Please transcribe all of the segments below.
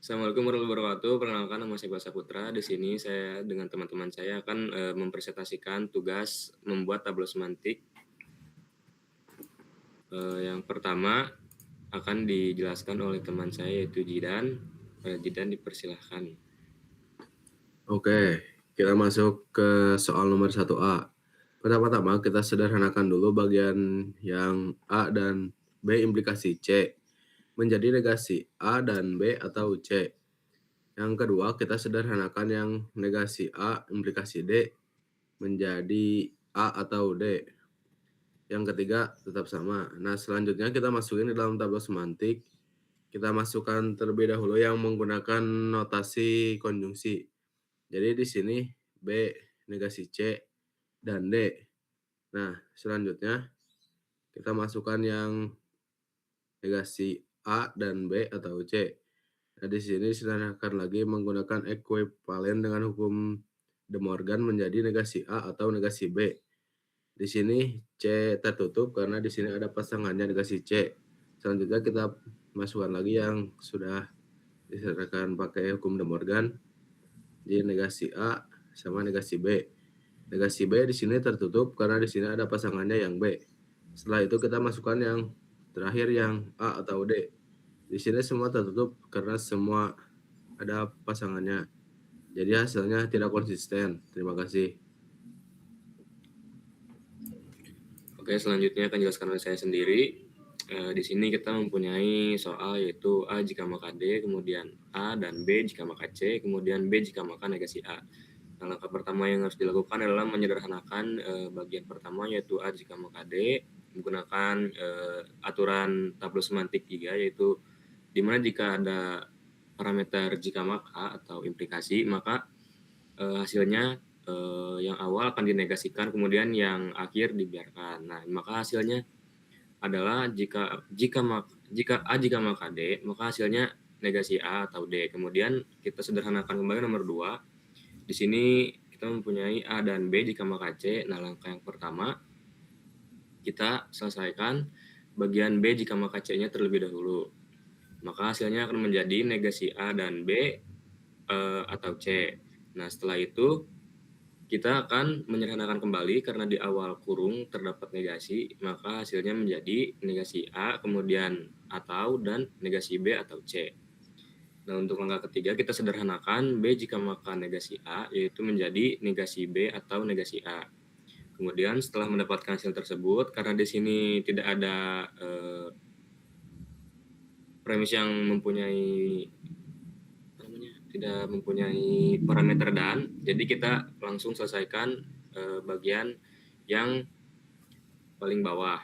Assalamualaikum warahmatullahi wabarakatuh. Perkenalkan nama saya Basa Putra. Di sini saya dengan teman-teman saya akan mempresentasikan tugas membuat tabel semantik. Yang pertama akan dijelaskan oleh teman saya yaitu Jidan. Jidan dipersilahkan. Oke, kita masuk ke soal nomor 1A. Pertama-tama kita sederhanakan dulu bagian yang A dan B implikasi C menjadi negasi A dan B atau C. Yang kedua, kita sederhanakan yang negasi A implikasi D menjadi A atau D. Yang ketiga, tetap sama. Nah, selanjutnya kita masukin di dalam tabel semantik. Kita masukkan terlebih dahulu yang menggunakan notasi konjungsi. Jadi di sini B negasi C dan D. Nah, selanjutnya kita masukkan yang negasi A dan B atau C. Nah, di sini disederhanakan lagi menggunakan ekuivalen dengan hukum De Morgan menjadi negasi A atau negasi B. Di sini C tertutup karena di sini ada pasangannya negasi C. Selanjutnya kita masukkan lagi yang sudah disederhanakan pakai hukum De Morgan. Jadi negasi A sama negasi B. Negasi B di sini tertutup karena di sini ada pasangannya yang B. Setelah itu kita masukkan yang terakhir yang A atau D. Di sini semua tertutup karena semua ada pasangannya. Jadi hasilnya tidak konsisten. Terima kasih. Oke, selanjutnya akan dijelaskan oleh saya sendiri. Di sini kita mempunyai soal yaitu A jika maka D, kemudian A dan B jika maka C, kemudian B jika maka negasi A. Nah, langkah pertama yang harus dilakukan adalah menyederhanakan bagian pertama yaitu A jika maka D menggunakan aturan tabel semantik 3 yaitu di mana jika ada parameter jika maka atau implikasi maka hasilnya yang awal akan dinegasikan kemudian yang akhir dibiarkan. Nah, maka hasilnya adalah jika A jika maka D maka hasilnya negasi A atau D. Kemudian kita sederhanakan kembali nomor 2. Di sini kita mempunyai A dan B jika maka C. Nah, langkah yang pertama kita selesaikan bagian B jika maka C-nya terlebih dahulu. Maka hasilnya akan menjadi negasi A dan B atau C. Nah, setelah itu kita akan menyederhanakan kembali karena di awal kurung terdapat negasi, maka hasilnya menjadi negasi A, kemudian atau dan negasi B atau C. Nah, untuk langkah ketiga kita sederhanakan B jika maka negasi A, yaitu menjadi negasi B atau negasi A. Kemudian setelah mendapatkan hasil tersebut, karena di sini tidak ada premis yang mempunyai tidak mempunyai parameter dan, jadi kita langsung selesaikan bagian yang paling bawah.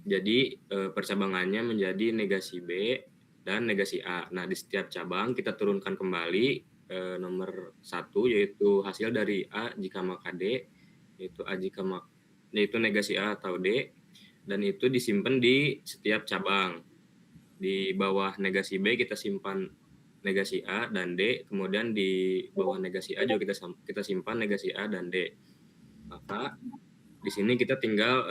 Jadi percabangannya menjadi negasi B dan negasi A. Nah, di setiap cabang kita turunkan kembali nomor 1 yaitu hasil dari A jika maka D, yaitu negasi A atau D, dan itu disimpan di setiap cabang. Di bawah negasi B kita simpan negasi A dan D, kemudian di bawah negasi A juga kita simpan negasi A dan D. Maka di sini kita tinggal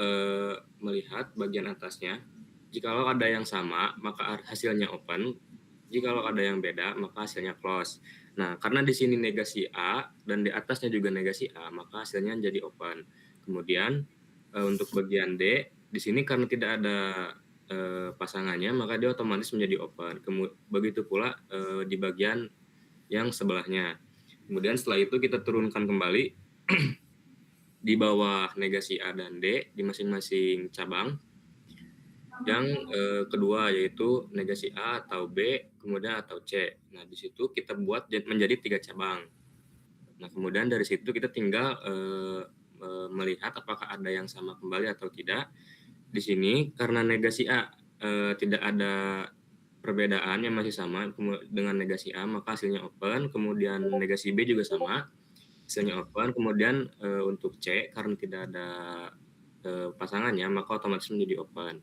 melihat bagian atasnya. Jikalau ada yang sama, maka hasilnya open. Jikalau ada yang beda, maka hasilnya close. Nah, karena di sini negasi A dan di atasnya juga negasi A, maka hasilnya jadi open. Kemudian untuk bagian D, di sini karena tidak ada pasangannya, maka dia otomatis menjadi open. Begitu pula di bagian yang sebelahnya. Kemudian setelah itu kita turunkan kembali di bawah negasi A dan D di masing-masing cabang. Yang kedua yaitu negasi A atau B, kemudian atau C. Nah, di situ kita buat menjadi 3 cabang. Nah, kemudian dari situ kita tinggal melihat apakah ada yang sama kembali atau tidak. Di sini karena negasi A tidak ada perbedaan yang masih sama dengan negasi A, maka hasilnya open. Kemudian negasi B juga sama, hasilnya open. Kemudian untuk C karena tidak ada pasangannya, maka otomatis menjadi open.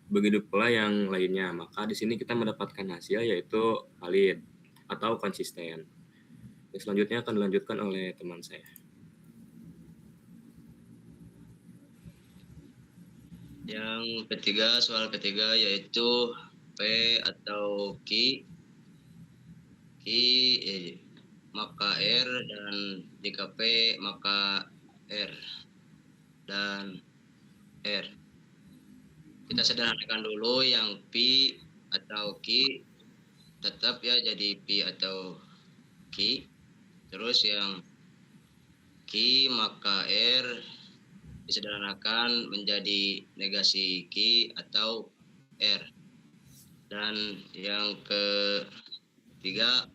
Begitu pula yang lainnya, maka di sini kita mendapatkan hasil yaitu valid atau konsisten. Yang selanjutnya akan dilanjutkan oleh teman saya. Yang ketiga, soal ketiga yaitu P atau Q maka R, dan jika P maka R dan R. Kita sederhanakan dulu yang P atau Q tetap ya jadi P atau Q. Terus yang Q maka R disederhanakan menjadi negasi Q atau R. Dan yang ketiga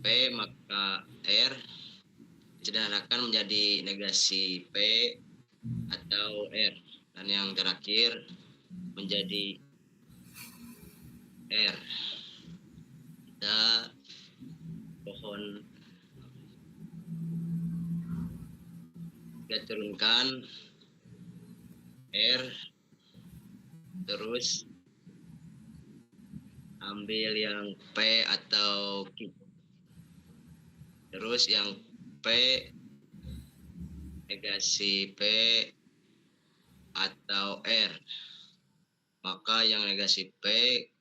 P maka R disederhanakan menjadi negasi P atau R. Dan yang terakhir menjadi R. Kita pohon kita turunkan R, terus ambil yang P atau Q. Terus yang P negasi P atau R. Maka yang negasi P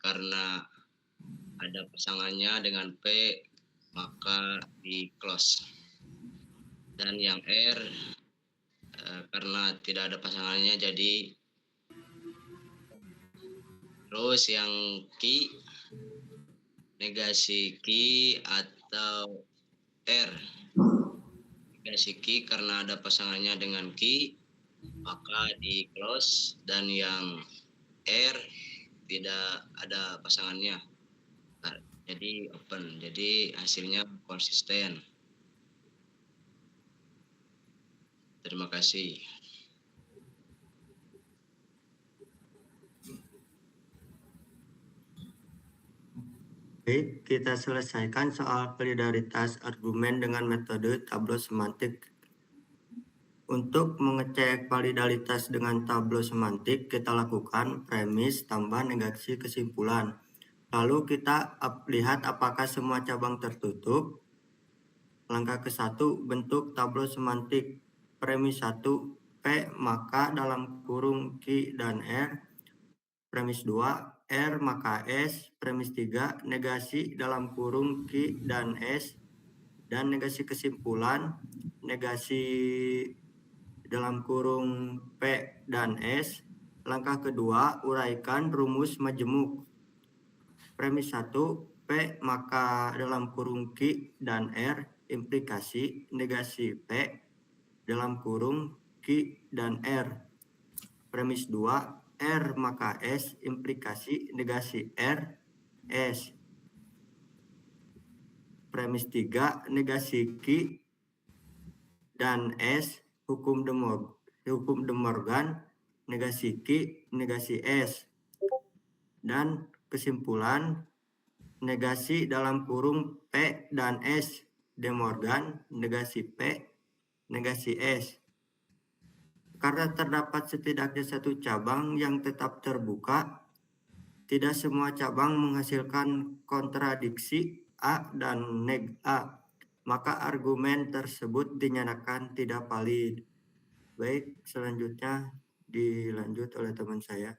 karena ada pasangannya dengan P maka di close. Dan yang R karena tidak ada pasangannya jadi. Terus yang Q negasi Q atau R. Negasi Q karena ada pasangannya dengan Q maka di close, dan yang R tidak ada pasangannya jadi open. Jadi hasilnya konsisten. Terima kasih. Baik, kita selesaikan soal validaritas argumen dengan metode tableau semantik. Untuk mengecek validaritas dengan tableau semantik, kita lakukan premis tambah negasi kesimpulan. Lalu kita lihat apakah semua cabang tertutup. Langkah ke-1, bentuk tableau semantik. Premis 1, P maka dalam kurung Q dan R. Premis 2, R maka S. Premis 3, negasi dalam kurung Q dan S. Dan negasi kesimpulan, negasi dalam kurung P dan S. Langkah kedua, uraikan rumus majemuk. Premis 1, P maka dalam kurung Q dan R, implikasi negasi P dalam kurung Q dan R. Premis 2, R maka S, implikasi negasi R, S. Premis 3, negasi Q dan S, hukum de Morgan, negasi Q, negasi S. Dan kesimpulan, negasi dalam kurung P dan S, de Morgan, negasi P, negasi S. Karena terdapat setidaknya satu cabang yang tetap terbuka, tidak semua cabang menghasilkan kontradiksi A dan neg A, maka argumen tersebut dinyatakan tidak valid. Baik, selanjutnya dilanjut oleh teman saya.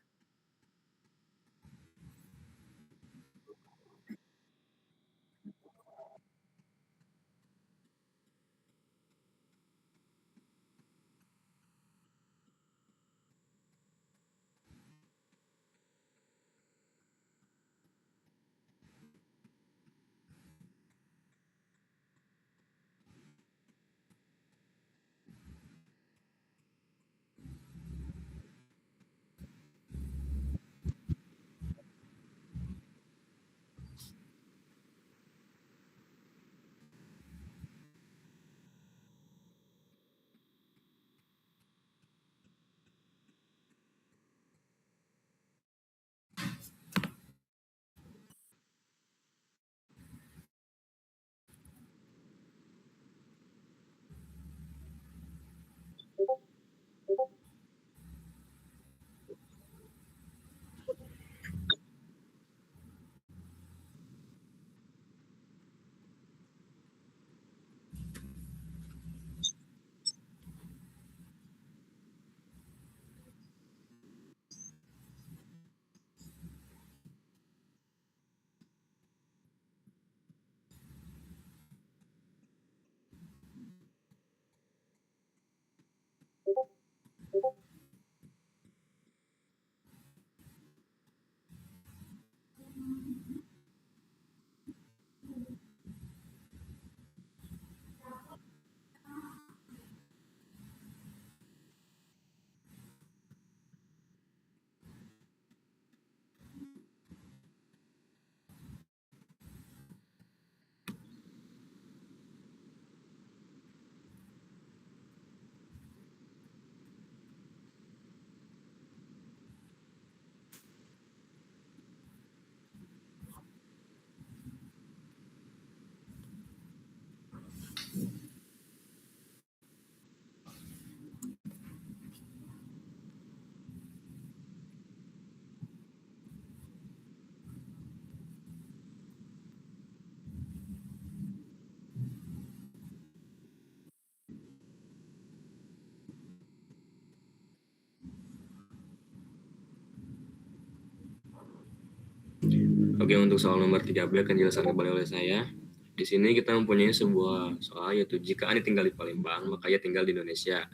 Oke, untuk soal nomor 13 akan dijelaskan kembali oleh saya. Di sini kita mempunyai sebuah soal, yaitu jika Ani tinggal di Palembang, maka ia tinggal di Indonesia.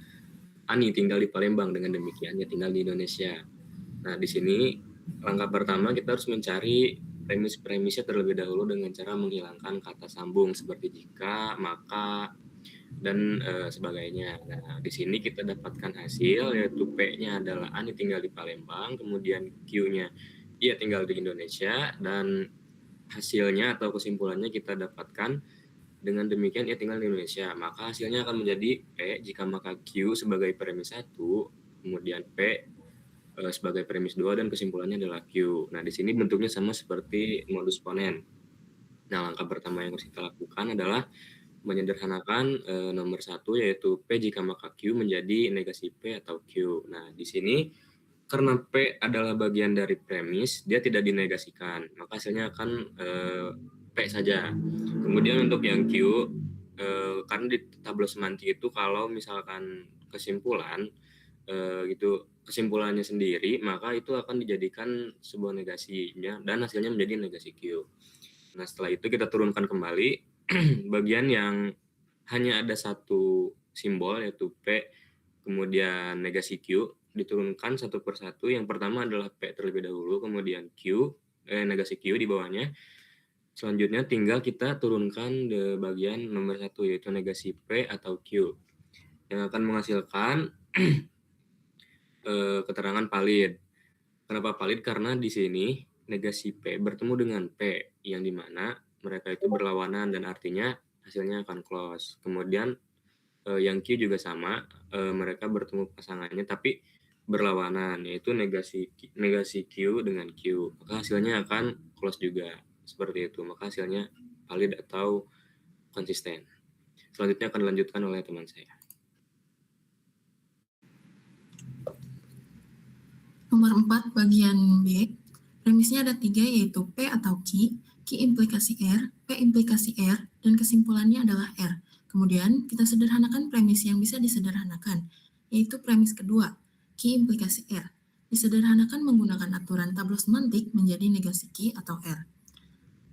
Ani tinggal di Palembang, dengan demikian ia tinggal di Indonesia. Nah, di sini langkah pertama kita harus mencari premis-premisnya terlebih dahulu dengan cara menghilangkan kata sambung seperti jika, maka, dan sebagainya. Nah, di sini kita dapatkan hasil, yaitu P-nya adalah Ani tinggal di Palembang, kemudian Q-nya ia tinggal di Indonesia, dan hasilnya atau kesimpulannya kita dapatkan dengan demikian ia tinggal di Indonesia. Maka hasilnya akan menjadi P jika maka Q sebagai premis 1, kemudian P sebagai premis 2, dan kesimpulannya adalah Q. Nah, di sini bentuknya sama seperti modus ponen. Nah, langkah pertama yang harus kita lakukan adalah menyederhanakan nomor 1, yaitu P jika maka Q menjadi negasi P atau Q. Nah, di sini karena P adalah bagian dari premis, dia tidak dinegasikan, maka hasilnya akan P saja. Kemudian untuk yang Q, karena di tabel semantik itu kalau misalkan kesimpulan gitu, kesimpulannya sendiri, maka itu akan dijadikan sebuah negasinya dan hasilnya menjadi negasi Q. Nah, setelah itu kita turunkan kembali bagian yang hanya ada satu simbol, yaitu P, kemudian negasi Q, diturunkan satu persatu. Yang pertama adalah P terlebih dahulu, kemudian Q, negasi Q di bawahnya. Selanjutnya tinggal kita turunkan di bagian nomor 1, yaitu negasi P atau Q, yang akan menghasilkan keterangan valid. Kenapa valid? Karena di sini negasi P bertemu dengan P, yang dimana mereka itu berlawanan dan artinya hasilnya akan close. Kemudian yang Q juga sama, mereka bertemu pasangannya tapi berlawanan, yaitu negasi Q dengan Q. Maka hasilnya akan close juga, seperti itu. Maka hasilnya valid atau konsisten. Selanjutnya akan dilanjutkan oleh teman saya. Nomor 4, bagian B. Premisnya ada 3, yaitu P atau Q implikasi R, P implikasi R, dan kesimpulannya adalah R. Kemudian, kita sederhanakan premis yang bisa disederhanakan, yaitu premis kedua, Q implikasi R. Disederhanakan menggunakan aturan tabel semantik menjadi negasi Q atau R.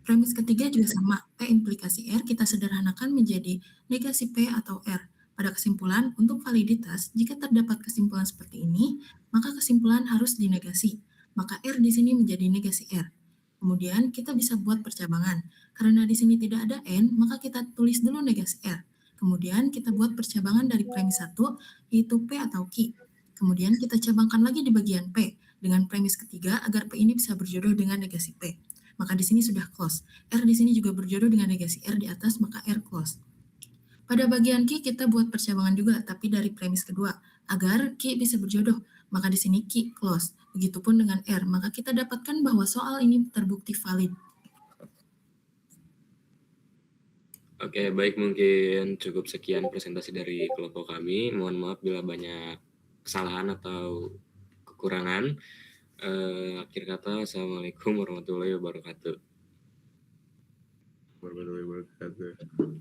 Premis ketiga juga sama, P implikasi R kita sederhanakan menjadi negasi P atau R. Pada kesimpulan, untuk validitas, jika terdapat kesimpulan seperti ini, maka kesimpulan harus dinegasi. Maka R di sini menjadi negasi R. Kemudian kita bisa buat percabangan. Karena di sini tidak ada N, maka kita tulis dulu negasi R. Kemudian kita buat percabangan dari premis 1, yaitu P atau Q. Kemudian kita cabangkan lagi di bagian P, dengan premis ketiga agar P ini bisa berjodoh dengan negasi P. Maka di sini sudah close. R di sini juga berjodoh dengan negasi R di atas, maka R close. Pada bagian Q kita buat percabangan juga, tapi dari premis kedua, agar Q bisa berjodoh. Maka di sini Q close. Begitupun dengan R, maka kita dapatkan bahwa soal ini terbukti valid. Oke, baik, mungkin cukup sekian presentasi dari kelompok kami. Mohon maaf bila banyak kesalahan atau kekurangan. Akhir kata, Assalamualaikum warahmatullahi wabarakatuh. Warahmatullahi wabarakatuh.